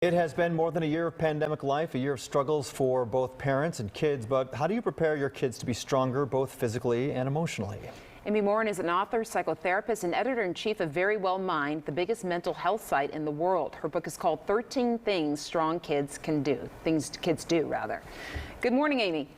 It has been more than a year of pandemic life, a year of struggles for both parents and kids. But how do you prepare your kids to be stronger, both physically and emotionally? Amy Morin is an author, psychotherapist, and editor-in-chief of Very Well Mind, the biggest mental health site in the world. Her book is called 13 Things Strong Kids Can Do. Things kids do, rather. Good morning, Amy.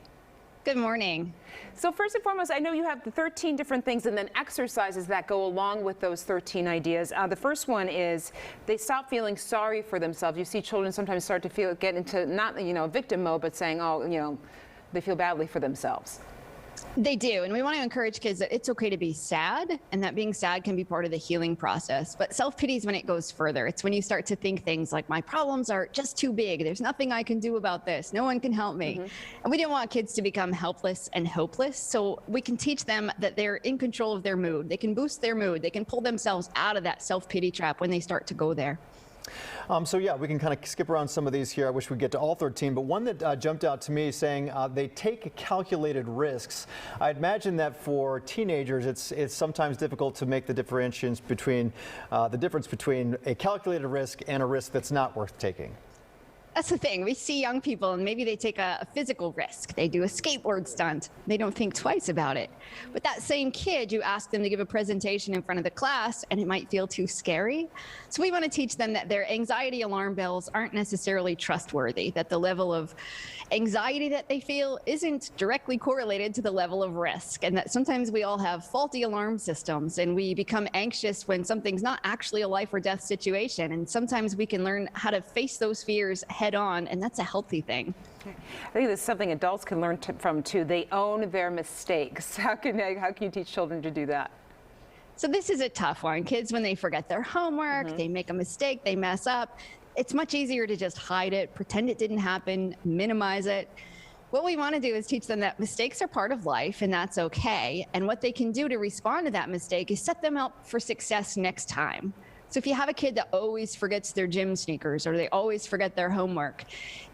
Good morning. So first and foremost, I know you have the 13 different things and then exercises that go along with those 13 ideas. The first one is they stop feeling sorry for themselves. You see children sometimes start to get into not, victim mode, but saying, oh, they feel badly for themselves. They do, and we want to encourage kids that it's okay to be sad, and that being sad can be part of the healing process. But self-pity is when it goes further. It's when you start to think things like, my problems are just too big. There's nothing I can do about this. No one can help me. And we don't want kids to become helpless and hopeless. So we can teach them that they're in control of their mood. They can boost their mood. They can pull themselves out of that self-pity trap when they start to go there. So yeah, we can kind of skip around some of these here. I wish we'd get to all 13, but one that jumped out to me saying they take calculated risks. I imagine that for teenagers, it's sometimes difficult to make the difference between a calculated risk and a risk that's not worth taking. That's the thing. We see young people and maybe they take a physical risk. They do a skateboard stunt. They don't think twice about it. But that same kid, you ask them to give a presentation in front of the class and it might feel too scary. So we want to teach them that their anxiety alarm bells aren't necessarily trustworthy, that the level of anxiety that they feel isn't directly correlated to the level of risk, and that sometimes we all have faulty alarm systems and we become anxious when something's not actually a life or death situation. And sometimes we can learn how to face those fears head on, and that's a healthy thing. I think that's something adults can learn from too. They own their mistakes. How can you teach children to do that? So this is a tough one. Kids, when they forget their homework, they make a mistake, they mess up, it's much easier to just hide it, pretend it didn't happen, minimize it. What we want to do is teach them that mistakes are part of life and that's okay. And what they can do to respond to that mistake is set them up for success next time. So if you have a kid that always forgets their gym sneakers or they always forget their homework,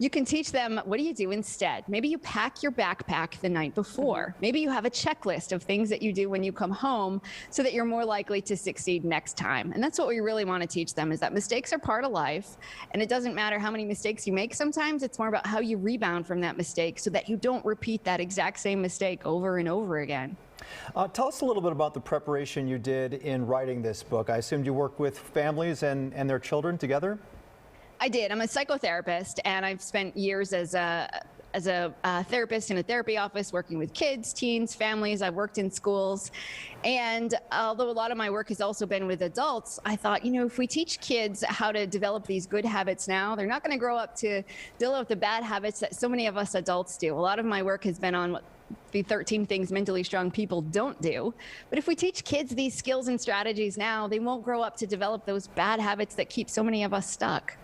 you can teach them, what do you do instead? Maybe you pack your backpack the night before. Maybe you have a checklist of things that you do when you come home so that you're more likely to succeed next time. And that's what we really want to teach them, is that mistakes are part of life. And it doesn't matter how many mistakes you make sometimes. It's more about how you rebound from that mistake so that you don't repeat that exact same mistake over and over again. Tell us a little bit about the preparation you did in writing this book. I assumed you worked with families and their children together? I did. I'm a psychotherapist, and I've spent years as a therapist in a therapy office working with kids, teens, families. I've worked in schools. And although a lot of my work has also been with adults, I thought, if we teach kids how to develop these good habits now, they're not going to grow up to develop the bad habits that so many of us adults do. A lot of my work has been on the 13 things mentally strong people don't do. But if we teach kids these skills and strategies now, they won't grow up to develop those bad habits that keep so many of us stuck.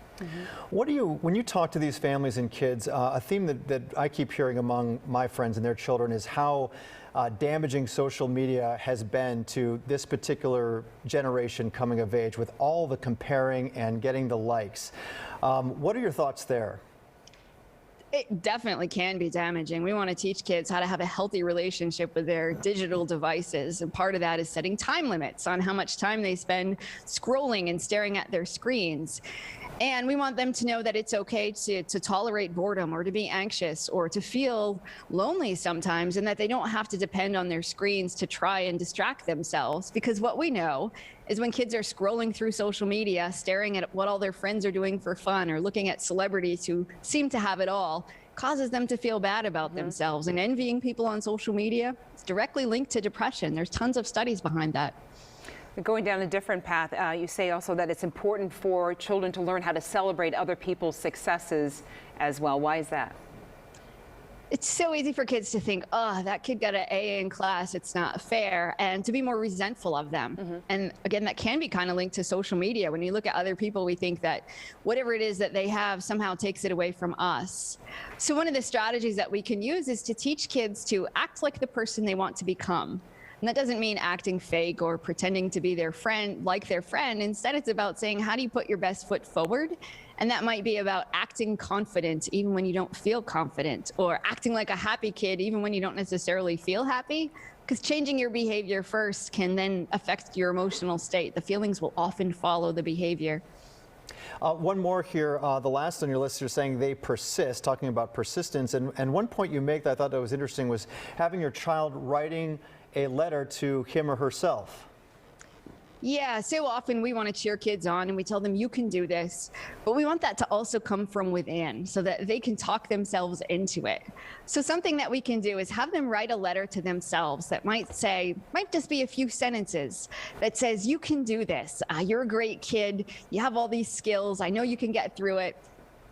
When you talk to these families and kids, a theme that I keep hearing among my friends and their children is how damaging social media has been to this particular generation coming of age, with all the comparing and getting the likes. What are your thoughts there? It definitely can be damaging. We want to teach kids how to have a healthy relationship with their digital devices. And part of that is setting time limits on how much time they spend scrolling and staring at their screens. And we want them to know that it's okay to tolerate boredom or to be anxious or to feel lonely sometimes, and that they don't have to depend on their screens to try and distract themselves. Because what we know is when kids are scrolling through social media, staring at what all their friends are doing for fun or looking at celebrities who seem to have it all, causes them to feel bad about themselves. And envying people on social media is directly linked to depression. There's tons of studies behind that. Going down a different path, you say also that it's important for children to learn how to celebrate other people's successes as well. Why is that? It's so easy for kids to think, oh, that kid got an A in class, it's not fair, and to be more resentful of them. And again, that can be kind of linked to social media. When you look at other people, we think that whatever it is that they have somehow takes it away from us. So one of the strategies that we can use is to teach kids to act like the person they want to become. And that doesn't mean acting fake or pretending to be their friend, like their friend. Instead, it's about saying, how do you put your best foot forward? And that might be about acting confident even when you don't feel confident, or acting like a happy kid even when you don't necessarily feel happy. Because changing your behavior first can then affect your emotional state. The feelings will often follow the behavior. One more here. The last on your list, you're saying they persist, talking about persistence. And one point you make that I thought that was interesting was having your child writing a letter to him or herself. Yeah, so often we want to cheer kids on and we tell them you can do this, but we want that to also come from within so that they can talk themselves into it. So something that we can do is have them write a letter to themselves that might just be a few sentences that says, you can do this. You're a great kid. You have all these skills. I know you can get through it.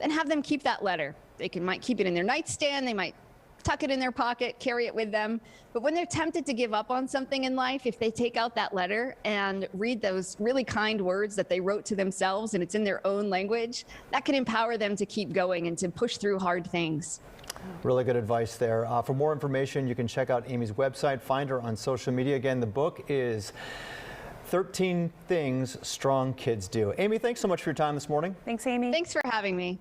And have them keep that letter. Might keep it in their nightstand. They might tuck it in their pocket, carry it with them. But when they're tempted to give up on something in life, if they take out that letter and read those really kind words that they wrote to themselves and it's in their own language, that can empower them to keep going and to push through hard things. Really good advice there. For more information, you can check out Amy's website, find her on social media. Again, the book is 13 Things Strong Kids Do. Amy, thanks so much for your time this morning. Thanks, Amy. Thanks for having me.